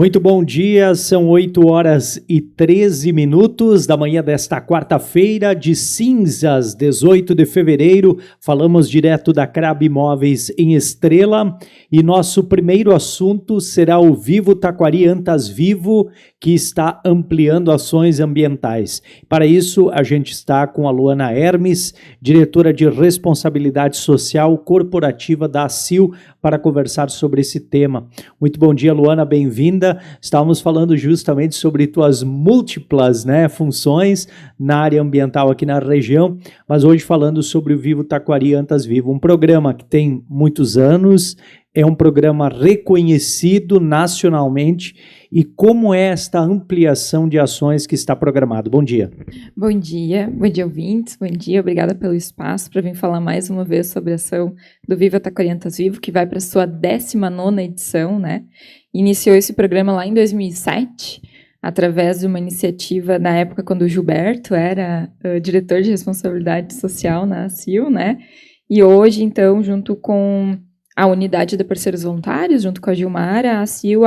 Muito bom dia, são 8h13 da manhã desta quarta-feira de cinzas, 18 de fevereiro. Falamos direto da Crab Imóveis em Estrela e nosso primeiro assunto será o Vivo Taquari Antas Vivo, que está ampliando ações ambientais. Para isso, a gente está com a Luana Hermes, diretora de Responsabilidade Social Corporativa da ACIL, para conversar sobre esse tema. Muito bom dia, Luana, bem-vinda. Estávamos falando justamente sobre tuas múltiplas funções na área ambiental aqui na região, mas hoje falando sobre o Vivo Taquari Antas Vivo, um programa que tem muitos anos, é um programa reconhecido nacionalmente. E como é esta ampliação de ações que está programado? Bom dia. Bom dia ouvintes, bom dia, obrigada pelo espaço para vir falar mais uma vez sobre a ação do Vivo Taquari Antas Vivo, que vai para a sua 19ª edição, né? Iniciou esse programa lá em 2007, através de uma iniciativa na época quando o Gilberto era diretor de responsabilidade social na ACIL, né? E hoje, então, junto com a unidade de parceiros voluntários, junto com a Gilmara, a ACIL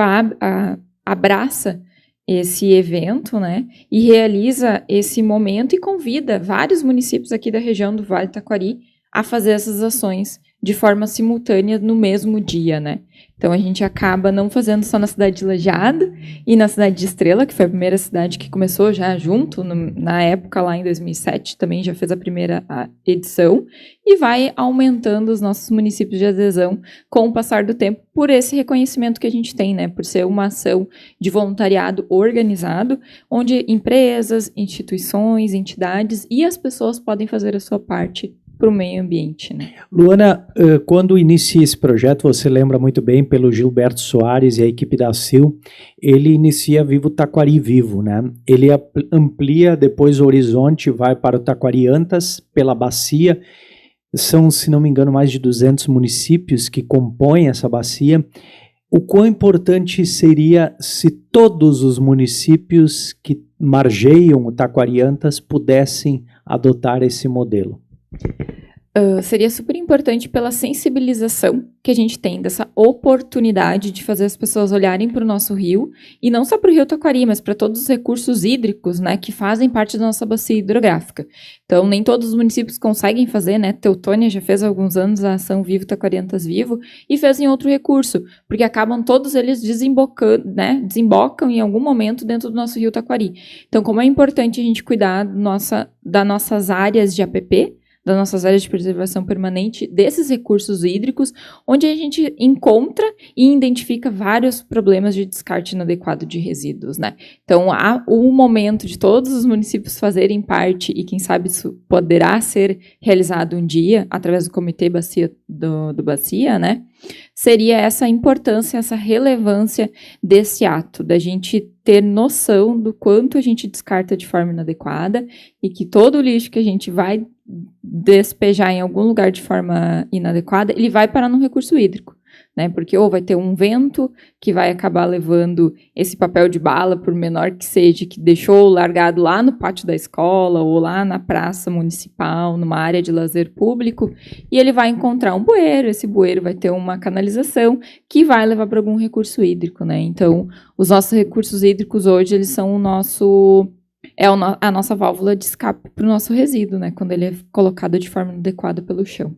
abraça esse evento, né, e realiza esse momento e convida vários municípios aqui da região do Vale do Taquari a fazer essas ações de forma simultânea no mesmo dia, né. Então, a gente acaba não fazendo só na cidade de Lajeado e na cidade de Estrela, que foi a primeira cidade que começou já junto, na época lá em 2007, também já fez a primeira edição, e vai aumentando os nossos municípios de adesão com o passar do tempo, por esse reconhecimento que a gente tem, né, por ser uma ação de voluntariado organizado, onde empresas, instituições, entidades e as pessoas podem fazer a sua parte para o meio ambiente, né? Luana, quando inicia esse projeto, você lembra muito bem, pelo Gilberto Soares e a equipe da ACIL, ele inicia Vivo Taquari Vivo, né? Ele amplia depois o horizonte, vai para o Taquari Antas, pela bacia. São, se não me engano, mais de 200 municípios que compõem essa bacia. O quão importante seria se todos os municípios que margeiam o Taquari Antas pudessem adotar esse modelo? Seria super importante pela sensibilização que a gente tem dessa oportunidade de fazer as pessoas olharem para o nosso rio, e não só para o rio Taquari, mas para todos os recursos hídricos, né, que fazem parte da nossa bacia hidrográfica. Então, nem todos os municípios conseguem fazer, né, Teutônia já fez há alguns anos a ação Vivo Taquari Antas Vivo, e fez em outro recurso, porque acabam todos eles desembocam em algum momento dentro do nosso rio Taquari. Então, como é importante a gente cuidar das nossas áreas de APP, das nossas áreas de preservação permanente, desses recursos hídricos, onde a gente encontra e identifica vários problemas de descarte inadequado de resíduos, né? Então, há o momento de todos os municípios fazerem parte, e quem sabe isso poderá ser realizado um dia, através do Comitê Bacia do Bacia, né? Seria essa importância, essa relevância desse ato, da gente ter noção do quanto a gente descarta de forma inadequada, e que todo o lixo que a gente vai despejar em algum lugar de forma inadequada, ele vai parar num recurso hídrico, né? Porque ou vai ter um vento que vai acabar levando esse papel de bala, por menor que seja, que deixou largado lá no pátio da escola ou lá na praça municipal, numa área de lazer público, e ele vai encontrar um bueiro, esse bueiro vai ter uma canalização que vai levar para algum recurso hídrico, né? Então, os nossos recursos hídricos hoje, eles são a nossa válvula de escape para o nosso resíduo, né? Quando ele é colocado de forma adequada pelo chão.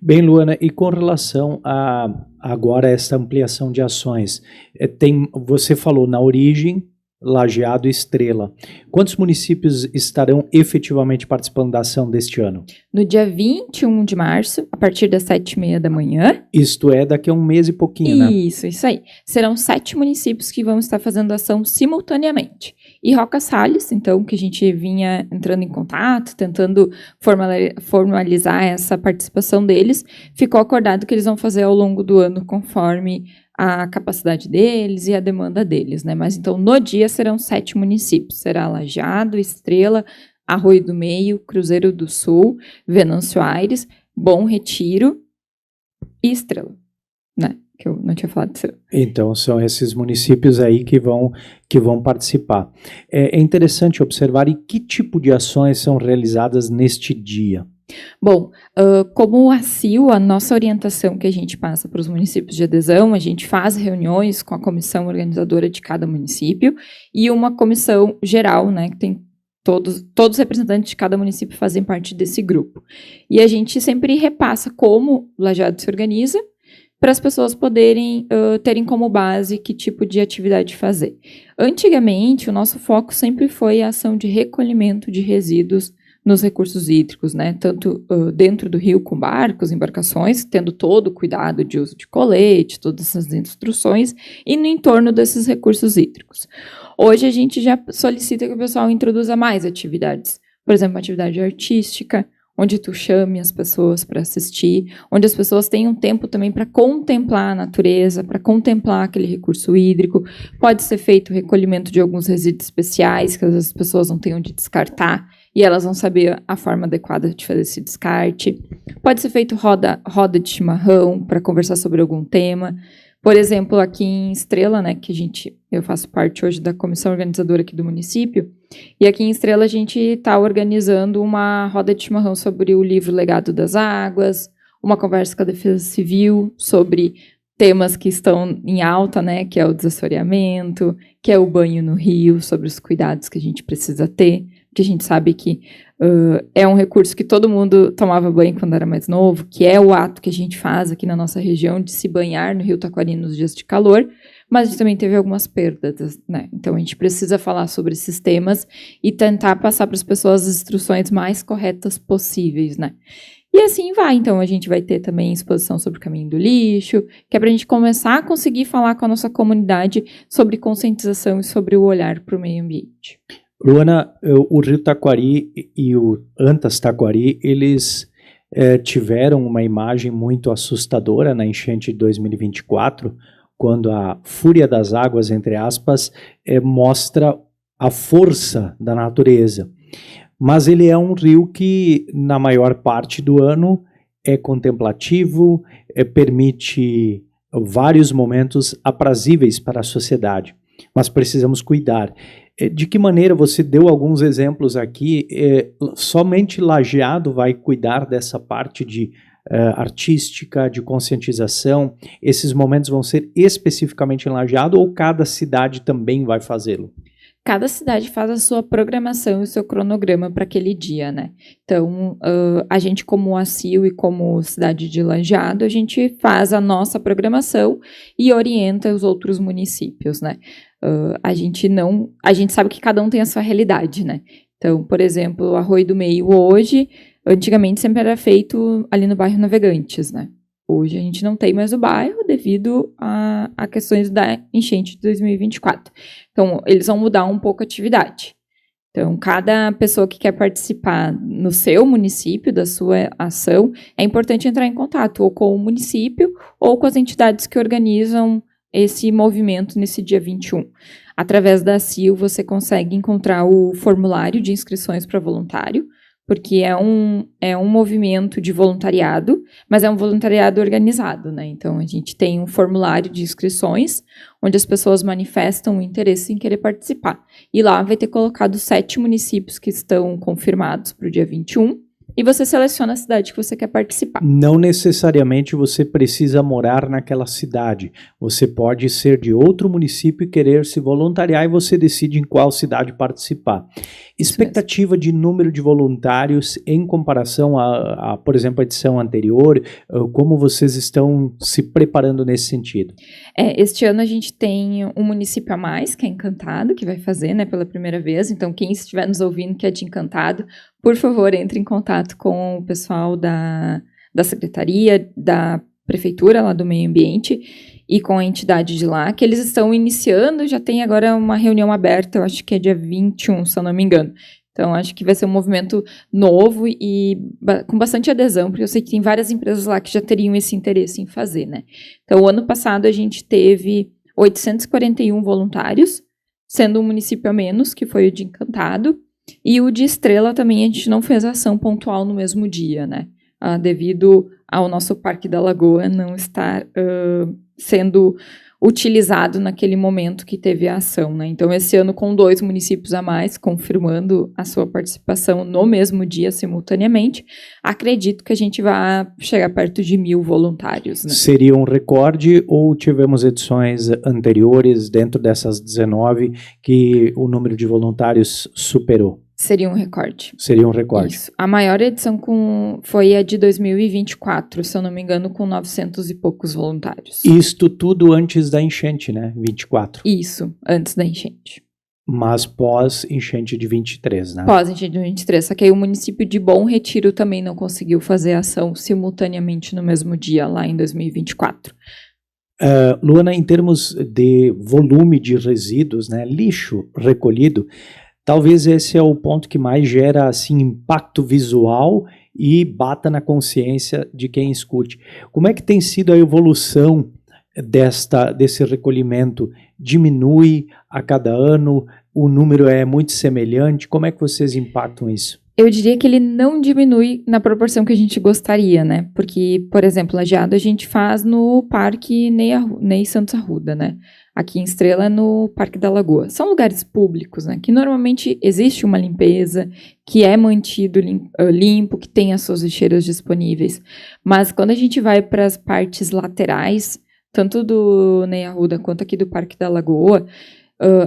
Bem, Luana, e com relação a agora essa ampliação de ações, você falou na origem, Lajeado e Estrela. Quantos municípios estarão efetivamente participando da ação deste ano? No dia 21 de março, a partir das 7h30 da manhã. Isto é, daqui a um mês e pouquinho, né? Isso aí. Serão 7 municípios que vão estar fazendo a ação simultaneamente. E Roca Salles, então, que a gente vinha entrando em contato, tentando formalizar essa participação deles, ficou acordado que eles vão fazer ao longo do ano, conforme a capacidade deles e a demanda deles, né? Mas então, no dia, serão 7 municípios. Será Lajeado, Estrela, Arroio do Meio, Cruzeiro do Sul, Venâncio Aires, Bom Retiro e Estrela, né? Que eu não tinha falado disso. Então, são esses municípios aí que vão participar. É interessante observar e que tipo de ações são realizadas neste dia. Bom, como a CIL, a nossa orientação que a gente passa para os municípios de adesão, a gente faz reuniões com a comissão organizadora de cada município e uma comissão geral, né, que tem todos os representantes de cada município fazem parte desse grupo. E a gente sempre repassa como o Lajeado se organiza para as pessoas poderem terem como base que tipo de atividade fazer. Antigamente, o nosso foco sempre foi a ação de recolhimento de resíduos nos recursos hídricos, né? Tanto dentro do rio com barcos, embarcações, tendo todo o cuidado de uso de colete, todas essas instruções, e no entorno desses recursos hídricos. Hoje a gente já solicita que o pessoal introduza mais atividades. Por exemplo, uma atividade artística, onde tu chame as pessoas para assistir, onde as pessoas tenham tempo também para contemplar a natureza, para contemplar aquele recurso hídrico. Pode ser feito o recolhimento de alguns resíduos especiais, que às vezes as pessoas não têm onde descartar, e elas vão saber a forma adequada de fazer esse descarte. Pode ser feito roda de chimarrão para conversar sobre algum tema. Por exemplo, aqui em Estrela, né, eu faço parte hoje da comissão organizadora aqui do município, e aqui em Estrela a gente está organizando uma roda de chimarrão sobre o livro Legado das Águas, uma conversa com a Defesa Civil sobre temas que estão em alta, né, que é o desassoreamento, que é o banho no rio, sobre os cuidados que a gente precisa ter, porque a gente sabe que é um recurso que todo mundo tomava banho quando era mais novo, que é o ato que a gente faz aqui na nossa região de se banhar no Rio Taquari nos dias de calor, mas a gente também teve algumas perdas, né? Então a gente precisa falar sobre esses temas e tentar passar para as pessoas as instruções mais corretas possíveis, né? E assim vai, então a gente vai ter também exposição sobre o caminho do lixo, que é para a gente começar a conseguir falar com a nossa comunidade sobre conscientização e sobre o olhar para o meio ambiente. Luana, o Rio Taquari e o Antas Taquari, eles tiveram uma imagem muito assustadora na enchente de 2024, quando a fúria das águas, entre aspas, mostra a força da natureza. Mas ele é um rio que, na maior parte do ano, é contemplativo, permite vários momentos aprazíveis para a sociedade, mas precisamos cuidar. De que maneira, você deu alguns exemplos aqui, somente Lajeado vai cuidar dessa parte de artística, de conscientização? Esses momentos vão ser especificamente em Lajeado ou cada cidade também vai fazê-lo? Cada cidade faz a sua programação e o seu cronograma para aquele dia, né? Então, a gente como ACIL e como cidade de Lajeado, a gente faz a nossa programação e orienta os outros municípios, né? A gente sabe que cada um tem a sua realidade, né? Então, por exemplo, o Arroio do Meio hoje, antigamente sempre era feito ali no bairro Navegantes, né? Hoje a gente não tem mais o bairro devido a questões da enchente de 2024. Então, eles vão mudar um pouco a atividade. Então, cada pessoa que quer participar no seu município, da sua ação, é importante entrar em contato ou com o município ou com as entidades que organizam esse movimento nesse dia 21. Através da CIL, você consegue encontrar o formulário de inscrições para voluntário, porque é um movimento de voluntariado, mas é um voluntariado organizado, né? Então, a gente tem um formulário de inscrições, onde as pessoas manifestam o interesse em querer participar. E lá vai ter colocado 7 municípios que estão confirmados para o dia 21, e você seleciona a cidade que você quer participar. Não necessariamente você precisa morar naquela cidade. Você pode ser de outro município e querer se voluntariar e você decide em qual cidade participar. Expectativa de número de voluntários em comparação a, por exemplo, a edição anterior, como vocês estão se preparando nesse sentido? Este ano a gente tem um município a mais, que é Encantado, que vai fazer, né, pela primeira vez. Então, quem estiver nos ouvindo que é de Encantado, por favor, entre em contato com o pessoal da Secretaria, da Prefeitura lá do Meio Ambiente e com a entidade de lá, que eles estão iniciando, já tem agora uma reunião aberta, eu acho que é dia 21, se eu não me engano. Então, acho que vai ser um movimento novo e com bastante adesão, porque eu sei que tem várias empresas lá que já teriam esse interesse em fazer, né? Então, o ano passado a gente teve 841 voluntários, sendo um município a menos, que foi o de Encantado, e o de Estrela também a gente não fez ação pontual no mesmo dia, né? Devido ao nosso Parque da Lagoa não estar sendo utilizado naquele momento que teve a ação, né? Então, esse ano, com 2 municípios a mais, confirmando a sua participação no mesmo dia, simultaneamente, acredito que a gente vai chegar perto de 1.000 voluntários, né? Seria um recorde ou tivemos edições anteriores, dentro dessas 19, que o número de voluntários superou? Seria um recorde. Seria um recorde. Isso. A maior edição foi a de 2024, se eu não me engano, com 900 e poucos voluntários. Isto tudo antes da enchente, né? 24. Isso, antes da enchente. Mas pós-enchente de 23, né? Pós-enchente de 23, só que aí o município de Bom Retiro também não conseguiu fazer a ação simultaneamente no mesmo dia, lá em 2024. Luana, em termos de volume de resíduos, né? Lixo recolhido, talvez esse é o ponto que mais gera assim, impacto visual e bata na consciência de quem escute. Como é que tem sido a evolução desse recolhimento? Diminui a cada ano? O número é muito semelhante? Como é que vocês impactam isso? Eu diria que ele não diminui na proporção que a gente gostaria, né? Porque, por exemplo, lajeado a gente faz no Parque Ney Santos Arruda, né? Aqui em Estrela, no Parque da Lagoa. São lugares públicos, né? Que normalmente existe uma limpeza, que é mantido limpo, que tem as suas lixeiras disponíveis. Mas quando a gente vai para as partes laterais, tanto do Ney Arruda quanto aqui do Parque da Lagoa,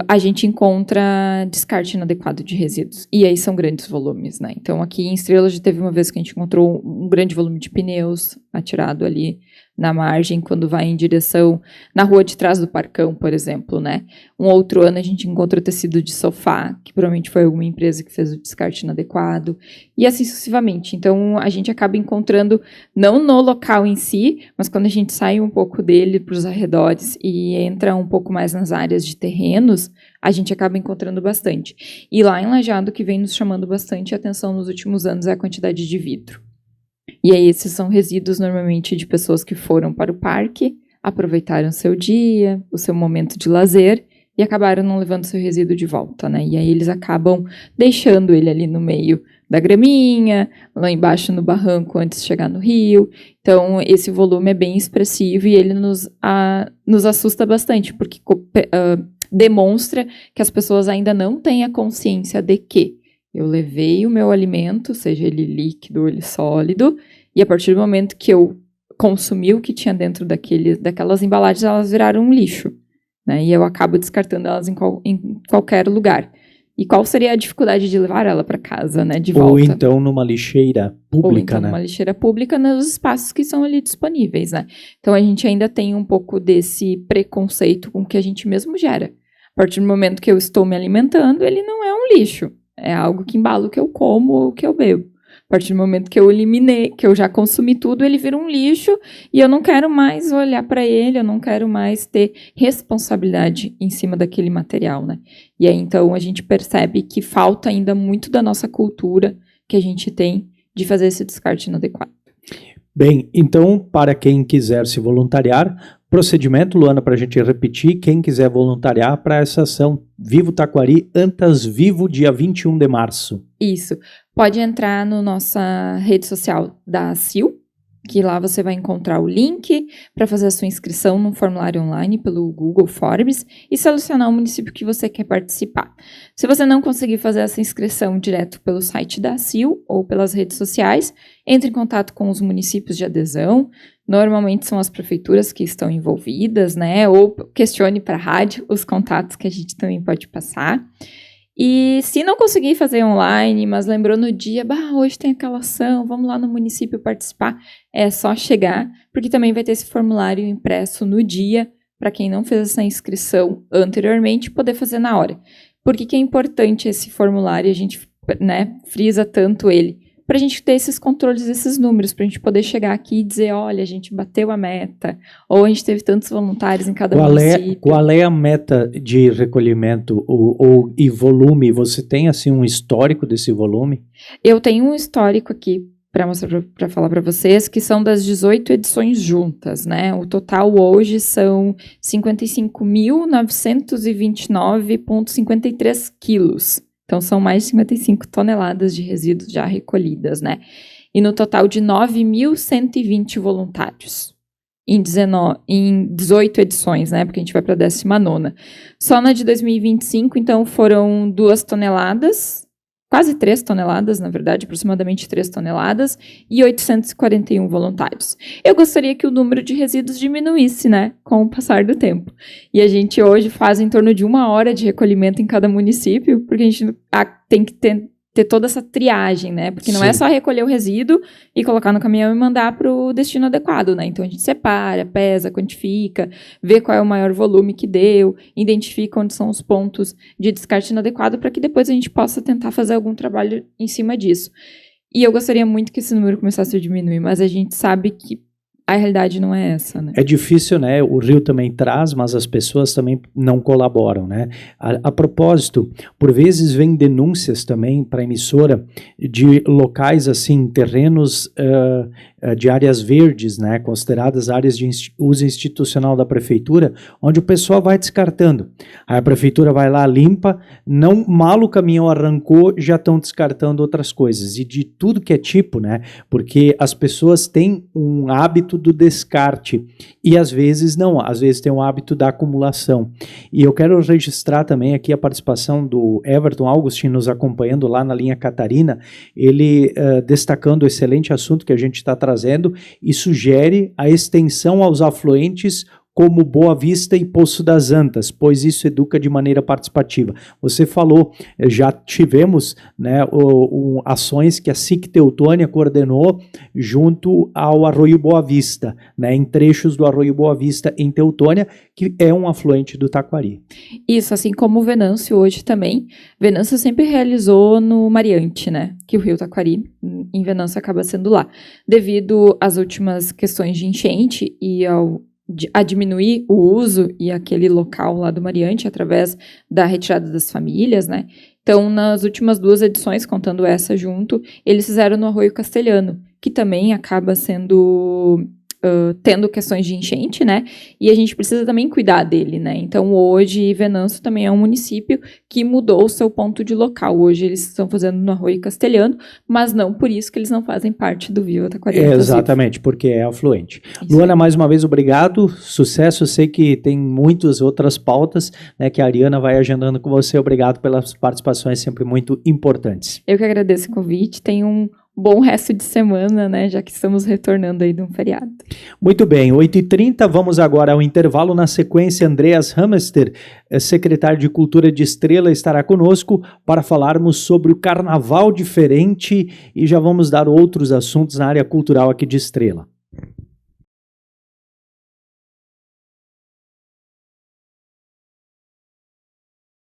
a gente encontra descarte inadequado de resíduos. E aí são grandes volumes, né? Então, aqui em Estrela já teve uma vez que a gente encontrou um grande volume de pneus atirado ali na margem, quando vai em direção na rua de trás do Parcão, por exemplo, né? Um outro ano a gente encontrou tecido de sofá, que provavelmente foi alguma empresa que fez o descarte inadequado, e assim sucessivamente. Então, a gente acaba encontrando, não no local em si, mas quando a gente sai um pouco dele para os arredores e entra um pouco mais nas áreas de terrenos, a gente acaba encontrando bastante. E lá em Lajeado, que vem nos chamando bastante atenção nos últimos anos, é a quantidade de vidro. E aí esses são resíduos normalmente de pessoas que foram para o parque, aproveitaram seu dia, o seu momento de lazer e acabaram não levando seu resíduo de volta, né? E aí eles acabam deixando ele ali no meio da graminha, lá embaixo no barranco antes de chegar no rio. Então esse volume é bem expressivo e ele nos assusta bastante, porque demonstra que as pessoas ainda não têm a consciência de que eu levei o meu alimento, seja ele líquido ou ele sólido, e a partir do momento que eu consumi o que tinha dentro daquelas embalagens, elas viraram um lixo, né? E eu acabo descartando elas em qualquer lugar. E qual seria a dificuldade de levar ela para casa, né? De volta. Ou então numa lixeira pública, né? Numa lixeira pública nos espaços que são ali disponíveis, né? Então a gente ainda tem um pouco desse preconceito com o que a gente mesmo gera. A partir do momento que eu estou me alimentando, ele não é um lixo. É algo que embala o que eu como ou o que eu bebo. A partir do momento que eu eliminei, que eu já consumi tudo, ele vira um lixo e eu não quero mais olhar para ele, eu não quero mais ter responsabilidade em cima daquele material, né? E aí, então, a gente percebe que falta ainda muito da nossa cultura que a gente tem de fazer esse descarte inadequado. Bem, então, para quem quiser se voluntariar, procedimento, Luana, para a gente repetir, quem quiser voluntariar para essa ação Vivo Taquari, Antas Vivo, dia 21 de março. Isso. Pode entrar na nossa rede social da CIL, que lá você vai encontrar o link para fazer a sua inscrição no formulário online pelo Google Forms e selecionar o município que você quer participar. Se você não conseguir fazer essa inscrição direto pelo site da CIL ou pelas redes sociais, entre em contato com os municípios de adesão. Normalmente são as prefeituras que estão envolvidas, né? Ou questione para a rádio os contatos que a gente também pode passar. E se não conseguir fazer online, mas lembrou no dia, hoje tem aquela ação, vamos lá no município participar, é só chegar, porque também vai ter esse formulário impresso no dia, para quem não fez essa inscrição anteriormente, poder fazer na hora. Por que é importante esse formulário? A gente, né, frisa tanto ele, para a gente ter esses controles, esses números, para a gente poder chegar aqui e dizer, olha, a gente bateu a meta, ou a gente teve tantos voluntários em cada município. Qual é a meta de recolhimento e volume? Você tem, assim, um histórico desse volume? Eu tenho um histórico aqui para mostrar, para falar para vocês, que são das 18 edições juntas, né? O total hoje são 55.929,53 quilos. Então, são mais de 55 toneladas de resíduos já recolhidas, né? E no total de 9.120 voluntários. em 18 edições, né? Porque a gente vai para a 19ª. Só na de 2025, então, foram 2 toneladas, quase 3 toneladas, na verdade, aproximadamente 3 toneladas, e 841 voluntários. Eu gostaria que o número de resíduos diminuísse, né, com o passar do tempo. E a gente hoje faz em torno de 1 hora de recolhimento em cada município, porque a gente tem que ter toda essa triagem, né? Porque não é só recolher o resíduo e colocar no caminhão e mandar para o destino adequado, né? Então a gente separa, pesa, quantifica, vê qual é o maior volume que deu, identifica onde são os pontos de descarte inadequado para que depois a gente possa tentar fazer algum trabalho em cima disso. E eu gostaria muito que esse número começasse a diminuir, mas a gente sabe que a realidade não é essa, né? É difícil, né? O Rio também traz, mas as pessoas também não colaboram, né? A propósito, por vezes vem denúncias também para a emissora de locais, assim, terrenos de áreas verdes, né? Consideradas áreas de uso institucional da prefeitura, onde o pessoal vai descartando. Aí a prefeitura vai lá, limpa, não mal o caminhão arrancou, já estão descartando outras coisas. E de tudo que é tipo, né? Porque as pessoas têm um hábito do descarte e às vezes não, às vezes tem um hábito da acumulação. E eu quero registrar também aqui a participação do Everton Augustin nos acompanhando lá na linha Catarina, ele destacando o excelente assunto que a gente está trazendo e sugere a extensão aos afluentes como Boa Vista e Poço das Antas, pois isso educa de maneira participativa. Você falou, já tivemos, né, ações que a SIC Teutônia coordenou junto ao Arroio Boa Vista, né, em trechos do Arroio Boa Vista em Teutônia, que é um afluente do Taquari. Isso, assim como o Venâncio hoje também. Venâncio sempre realizou no Mariante, né, que o rio Taquari, em Venâncio, acaba sendo lá. Devido às últimas questões de enchente e a diminuir o uso e aquele local lá do Mariante através da retirada das famílias, né? Então, nas últimas 2 edições, contando essa junto, eles fizeram no Arroio Castelhano, que também acaba sendo tendo questões de enchente, né? E a gente precisa também cuidar dele, né? Então, hoje, Venâncio também é um município que mudou o seu ponto de local. Hoje, eles estão fazendo no Arroio Castelhano, mas não por isso que eles não fazem parte do Viva Taquari. Exatamente, porque é afluente. Isso. Luana, mais uma vez, obrigado. Sucesso. Eu sei que tem muitas outras pautas, né, que a Ariana vai agendando com você. Obrigado pelas participações sempre muito importantes. Eu que agradeço o convite. Tenho um bom resto de semana, né, já que estamos retornando aí de um feriado. Muito bem, 8h30, vamos agora ao intervalo. Na sequência, Andreas Hamester, secretário de Cultura de Estrela, estará conosco para falarmos sobre o Carnaval Diferente e já vamos dar outros assuntos na área cultural aqui de Estrela.